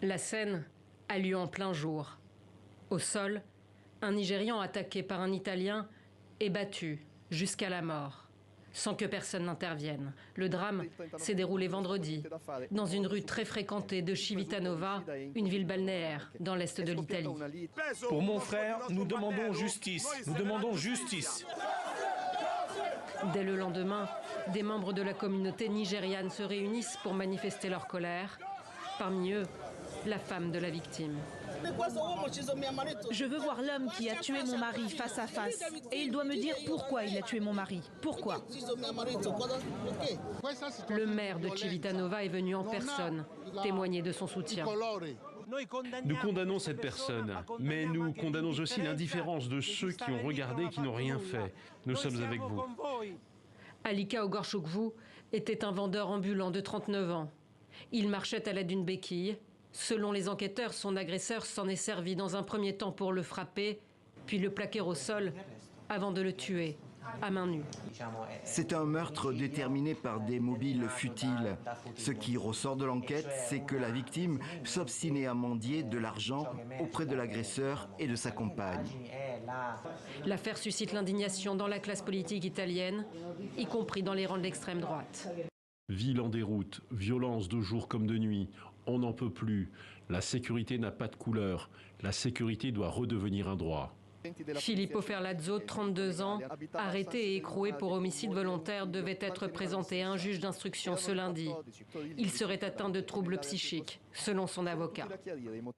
La scène a lieu en plein jour. Au sol, un Nigérian attaqué par un Italien est battu jusqu'à la mort, sans que personne n'intervienne. Le drame s'est déroulé vendredi, dans une rue très fréquentée de Civitanova, une ville balnéaire dans l'est de l'Italie. Pour mon frère, nous demandons justice. Nous demandons justice. Dès le lendemain, des membres de la communauté nigériane se réunissent pour manifester leur colère. Parmi eux, la femme de la victime. Je veux voir l'homme qui a tué mon mari face à face. Et il doit me dire pourquoi il a tué mon mari. Pourquoi? Le maire de Civitanova est venu en personne témoigner de son soutien. Nous condamnons cette personne, mais nous condamnons aussi l'indifférence de ceux qui ont regardé et qui n'ont rien fait. Nous sommes avec vous. Alika Ogorchukwu était un vendeur ambulant de 39 ans. Il marchait à l'aide d'une béquille. Selon les enquêteurs, son agresseur s'en est servi dans un premier temps pour le frapper, puis le plaquer au sol, avant de le tuer, à main nue. C'est un meurtre déterminé par des mobiles futiles. Ce qui ressort de l'enquête, c'est que la victime s'obstinait à mendier de l'argent auprès de l'agresseur et de sa compagne. L'affaire suscite l'indignation dans la classe politique italienne, y compris dans les rangs de l'extrême droite. Ville en déroute, violence de jour comme de nuit, on n'en peut plus. La sécurité n'a pas de couleur. La sécurité doit redevenir un droit. Filippo Ferlazzo, 32 ans, arrêté et écroué pour homicide volontaire, devait être présenté à un juge d'instruction ce lundi. Il serait atteint de troubles psychiques, selon son avocat.